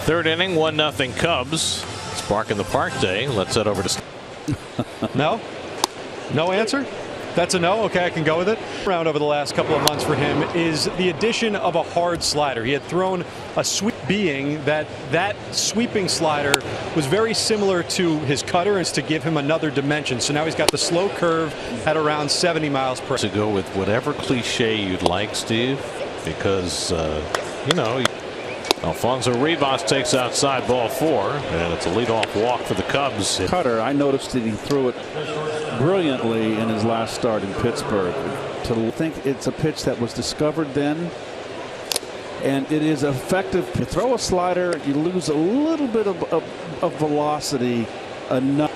Third inning, 1-0 Cubs. It's Bark in the Park Day. Let's head over to. No? No answer? That's a no? Okay, I can go with it. Around over the last couple of months for him is the addition of a hard slider. He had thrown a sweep, being that sweeping slider was very similar to his cutter, is to give him another dimension. So now he's got the slow curve at around 70 miles per hour. To go with whatever cliche you'd like, Steve, because you know, Alfonso Rivas takes outside ball 4, and it's a leadoff walk for the Cubs. Cutter, I noticed that he threw it brilliantly in his last start in Pittsburgh. I think it's a pitch that was discovered then, and it is effective. You throw a slider, you lose a little bit of velocity enough.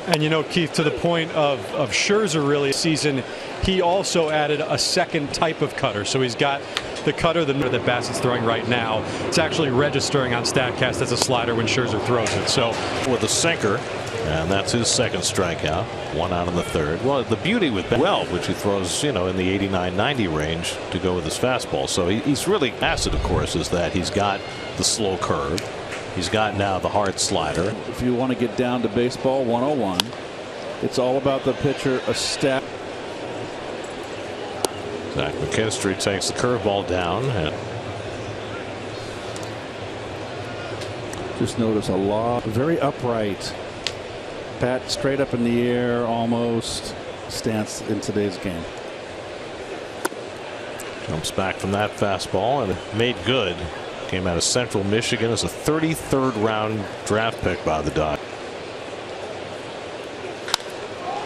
And you know, Keith, to the point of Scherzer really season, he also added a second type of cutter. So he's got the cutter that Bassett's throwing right now. It's actually registering on StatCast as a slider when Scherzer throws it. So with a sinker, and that's his second strikeout. 1 out in the third. Well, the beauty with Bell, which he throws, you know, in the 89-90 range to go with his fastball. So he's really acid, of course, is that he's got the slow curve. He's got now the hard slider. If you want to get down to baseball 101, it's all about the pitcher a step. Zach McKinstry takes the curveball down. And just notice a lot, very upright. Bat straight up in the air, almost stance in today's game. Jumps back from that fastball and made good. Came out of Central Michigan as a 33rd round draft pick by the Dodgers.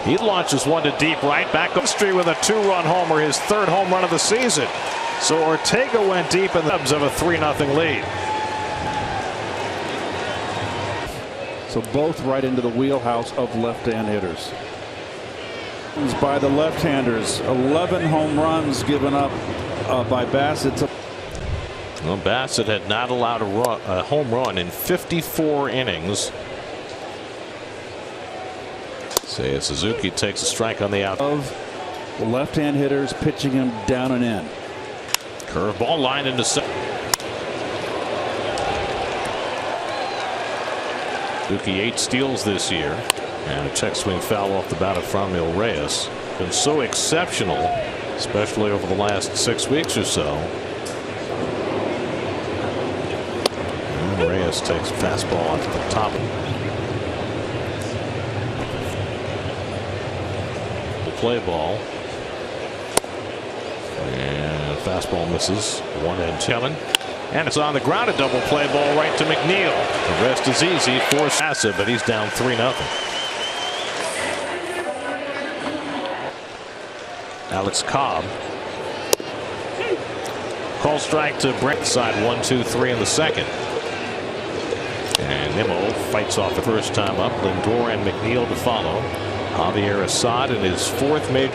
He launches one to deep right. Back up street with a 2-run homer, his 3rd home run of the season. So Ortega went deep, and the Cubs have a 3-0 lead. So both right into the wheelhouse of left-hand hitters. By the left-handers, 11 home runs given up by Bassett. Well, Bassett had not allowed a home run in 54 innings. Seiya Suzuki takes a strike on the out. Of the left-hand hitters pitching him down and in. Curveball line into second. Suzuki 8 steals this year, and a check swing foul off the bat of Franmil Reyes. Been so exceptional, especially over the last 6 weeks or so. And Reyes takes a fastball onto the top. Play ball, and fastball misses. 1-2, and it's on the ground. A double play ball right to McNeil. The rest is easy for Bassett, but he's down 3-0. Alex Cobb call strike to Brent. Side 1-2-3 in the second, and Nimmo fights off the first time up. Lindor and McNeil to follow. Javier Assad in his 4th major.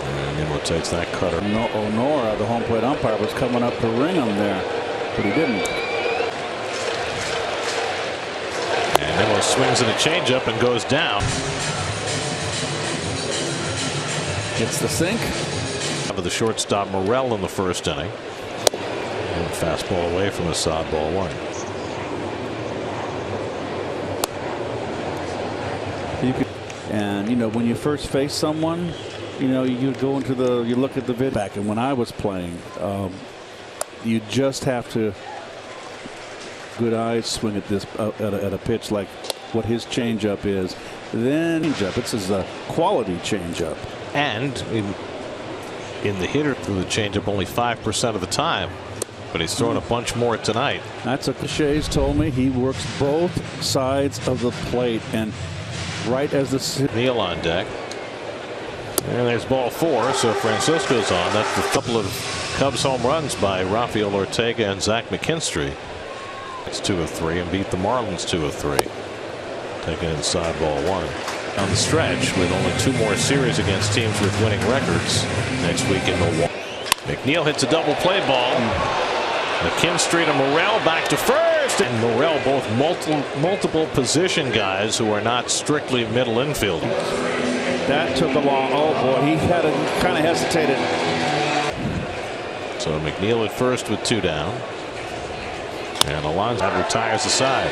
And Nimmo takes that cutter. Onora, the home plate umpire, was coming up to ring him there, but he didn't. And Nimmo swings at a changeup and goes down. Gets the sink. Of the shortstop Morel in the 1st inning. And fastball away from Assad, ball 1. And you know, when you first face someone, you know, you go into you look at the vid back, and when I was playing, you just have to good eyes swing at this at a pitch like what his changeup is. Then this is a quality changeup, and in the hitter through the changeup only 5% of the time, but he's throwing a bunch more tonight. That's what Cliches told me. He works both sides of the plate, and right as the Neal on deck, and there's ball 4. So Francisco's on. That's the couple of Cubs home runs by Rafael Ortega and Zach McKinstry. It's 2 of 3 and beat the Marlins 2 of 3. Taking inside ball 1 on the stretch with only 2 more series against teams with winning records next week in Milwaukee. McNeil hits a double play ball. McKinstry to Morel, back to first, and Morel, both multiple position guys who are not strictly middle infielders. That took a long. Oh boy, he had kind of hesitated. So McNeil at first with 2 down. And Alonso retires the side.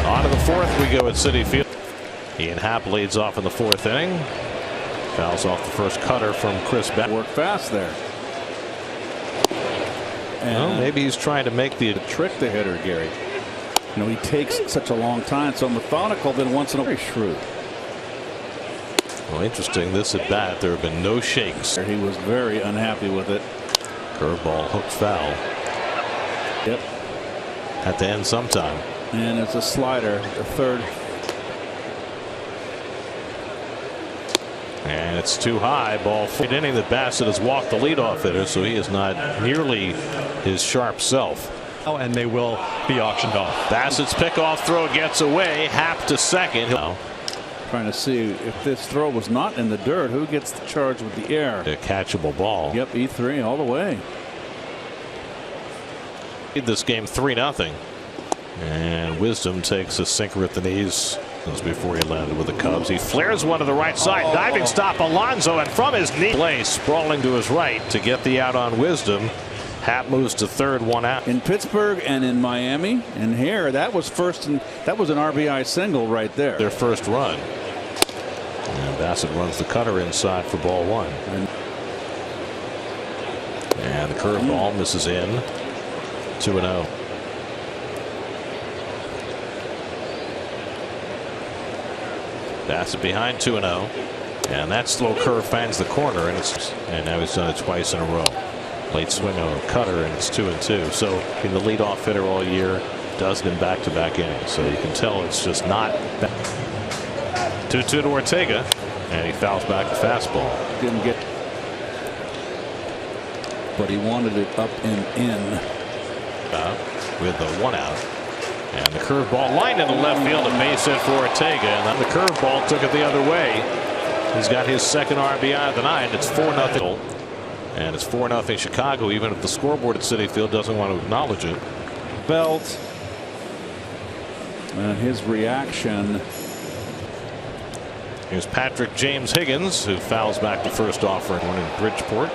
On to the 4th we go at Citi Field. Ian Happ leads off in the 4th inning. Fouls off the first cutter from Chris Bassett. Work fast there. And well, maybe he's trying to make the trick the hitter, Gary. You know, he takes such a long time, so methodical, then once in a while shrewd. Well, interesting. This at bat, there have been no shakes. He was very unhappy with it. Curveball hooked foul. Yep. Had to end sometime. And it's a slider, the 3rd. And it's too high. Ball 4th inning that Bassett has walked the leadoff hitter, so he is not nearly his sharp self. Oh, and they will be auctioned off. Bassett's pickoff throw gets away. Happ to second. Trying to see if this throw was not in the dirt, who gets the charge with the air. A catchable ball. Yep, E3 all the way. This game 3-0. And Wisdom takes a sinker at the knees. Before he landed with the Cubs. He flares one to the right side. Diving stop Alonso, and from his knee play sprawling to his right to get the out on Wisdom. Happ moves to 3rd, 1 out. In Pittsburgh and in Miami and here, that was first, and that was an RBI single right there. Their first run. And Bassett runs the cutter inside for ball 1. And the curveball misses in. 2-0. Bassett behind 2-0, and that slow curve finds the corner, and now he's done it twice in a row. Late swing on a cutter, and it's 2-2. So in the leadoff hitter all year, does it in back-to-back innings. So you can tell it's just not. 2-2 to Ortega, and he fouls back the fastball. Didn't get, but he wanted it up and in. With the 1 out. And the curveball lined in the left field, a base hit for Ortega, and then the curveball took it the other way. He's got his 2nd RBI of the night. It's 4-0, and it's 4-0 Chicago, even if the scoreboard at Citi Field doesn't want to acknowledge it. Belt, and his reaction. Here's Patrick James Higgins, who fouls back the first offering one in Bridgeport.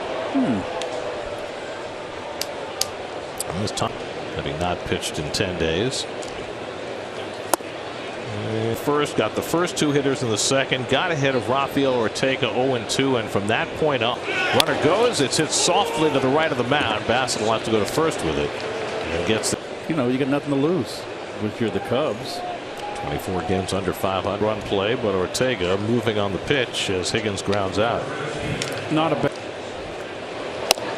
This time, having not pitched in 10 days. First, got the first 2 hitters in the 2nd, got ahead of Rafael Ortega 0-2, and from that point up, runner goes, it's hit softly to the right of the mound. Bassett will have to go to first with it, and gets the. You know, you got nothing to lose if you're the Cubs. 24 games under 500 run play, but Ortega moving on the pitch as Higgins grounds out. Not a bad.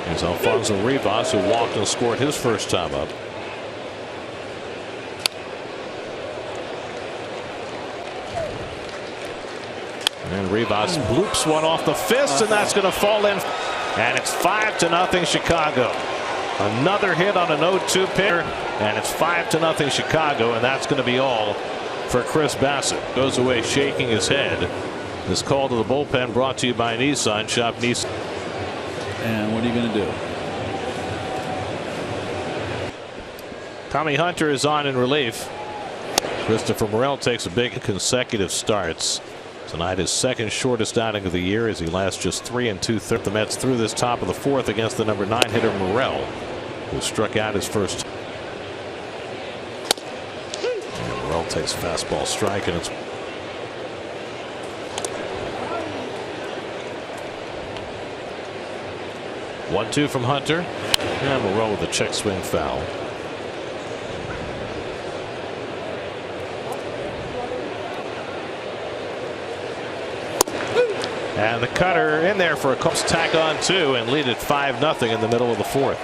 Here's Alfonso Rivas, who walked and scored his first time up. And Rivas bloops one off the fist, and that's going to fall in. And it's 5-0 Chicago. Another hit on an 0-2 pitch, and it's 5-0 Chicago, and that's going to be all for Chris Bassett. Goes away shaking his head. This call to the bullpen brought to you by Nissan. Shop Nissan. And what are you going to do? Tommy Hunter is on in relief. Christopher Morel takes a big consecutive starts. Tonight his 2nd shortest outing of the year as he lasts just 3 2/3. The Mets through this top of the 4th against the number 9 hitter Morel, who struck out his first. And Morel takes a fastball strike, and it's 1-2 from Hunter, and Morel with a check swing foul. And the cutter in there for a Cubs tack on 2 and lead it 5-0 in the middle of the 4th.